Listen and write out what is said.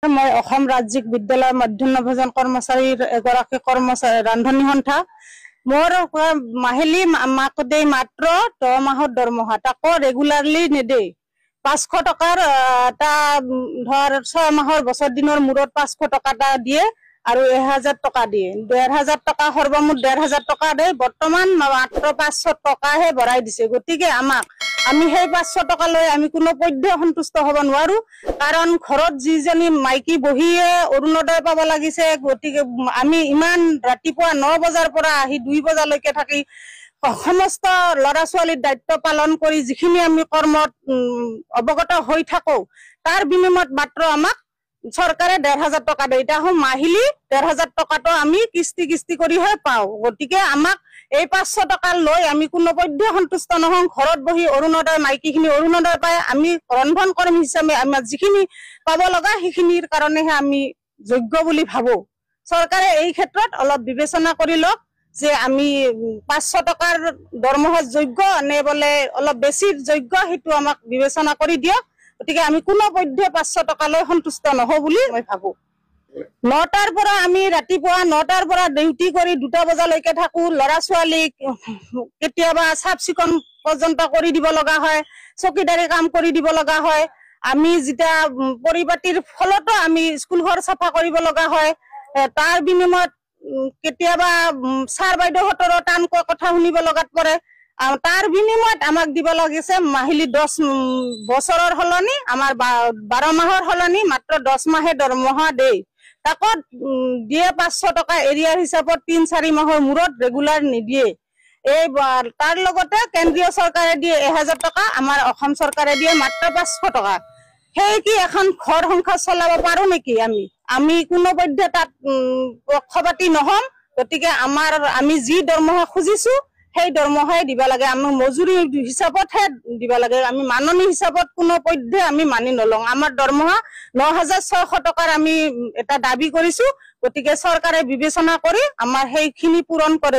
মই অসম ৰাজ্যিক বিদ্যালয় মধ্যাহ্ন ভোজন কৰ্মচাৰীৰ এগৰাকী কৰ্মচাৰী ৰান্ধনী সন্থা মোৰ মাহিলী মাক দেই মাত্ৰ 10 মাহৰ দৰমহা তাকো ৰেগুলাৰলি নেদে 500 টকাৰ তা ধৰ 6 মাহৰ বছৰ দিনৰ মূৰত 500 টকা টা দিয়ে আৰু 1000 টকা দিয়ে 1500 টকা সৰ্বমুঠ 1500 টকা দেই বৰ্তমান মাত্ৰ 500 টকাহে বঢ়াই দিছে গতিকে আমাক আমি সেই 500 টকা লৈ আমি কোনো পধ্যে সন্তুষ্ট হ'ব নোৱাৰো কাৰণ ঘৰত যিজনী মাইকী বহিয়ে অৰুণোদয় পাব লাগিছে গতিকে আমি ইমান ৰাতিপুৱা 9 বজাৰ পৰা আহি 2 বজালৈকে থাকি সমস্ত লৰা ছোৱালীৰ দায়িত্ব পালন কৰি যিখিনি আমি কৰ্মত অৱগত হৈ থাকো তাৰ বিনিময়ত মাত্ৰ আমাক চৰকাৰে 1500 টকা দেই এটা মাহিলী 1500 টকাটো আমি কিস্তি কৰিহে পাও গতিকে আমাক এই 500 টকা লৈ আমি কোনো পধ্যে সন্তুষ্ট নহওঁ ঘৰত বহি অৰুণোদয় মাইকীখিনি অৰুণোদয় পায় আমি ৰন্ধন কৰ্মী হিচাপে আমাৰ যিখিনি পাব লগা সেইখিনিৰ কাৰণেহে আমি যোগ্য বুলি ভাবো চৰকাৰে এই ক্ষেত্ৰত অলপ বিবেচনা কৰি লওক যে আমি 500 টকাৰ দৰমহা যোগ্য নে বলে অলপ বেছি যোগ্য হেতু আমাক বিবেচনা কৰি দিয়ক গতিকে আমি কোনো পধ্যে 500 টকা লৈ সন্তুষ্ট নহও বুলি মই ভাবো 9টাৰ পৰা আমি ৰাতিপুৱা 9টাৰ পৰা ডিউটি কৰি 2টা বজালৈকে থাকো লৰা ছোৱালী কেতিয়াবা সাফ চিকন পৰ্যন্ত কৰি দিব লগা হয় চকীদাৰী কাম কৰি দিব লগা হয় আমি যেটা পৰিপাটিৰ ফলতো আমি স্কুল ঘৰ সাফা কৰিব লগা হয় তাৰ বিনিময়ত কেতিয়াবা ছাৰ বাইদেউহতৰ টান কথা শুনিব লগাত পৰে তাৰ বিনিময়ত আমাক দিব লাগিছে মাহিলী 10 বছৰৰ হলনি আমাৰ 12 মাহৰ হলনি মাত্ৰ 10 মাহে দৰমহা দেই তাকো দিয়ে 500 টকা এৰিয়াৰ হিচাপত 3-4 মাহৰ মূৰত ৰেগুলাৰ নিদিয়ে এই তাৰ লগতে কেন্দ্ৰীয় চৰকাৰে দিয়ে 1000 টকা আমাৰ অসম চৰকাৰে দিয়ে মাত্ৰ 500 টকা সেই কি এখন ঘৰ সংসাৰ চলাব পাৰো নেকি আমি কোনো পধ্যে তাত পক্ষপাতি নহম গতিকে আমি যি দৰমহা খুজিছো সেই দৰমহাই দিব লাগে আমি মজুৰি হিচাপতহে দিব লাগে আমি মাননি হিচাপত কোনো পধ্যে আমি মানি নলং আমাৰ দৰমহা 9600 টকাৰ আমি এটা দাবী কৰিছো গতিকে চৰকাৰে বিবেচনা কৰি আমাৰ সেইখিনি পূৰণ কৰে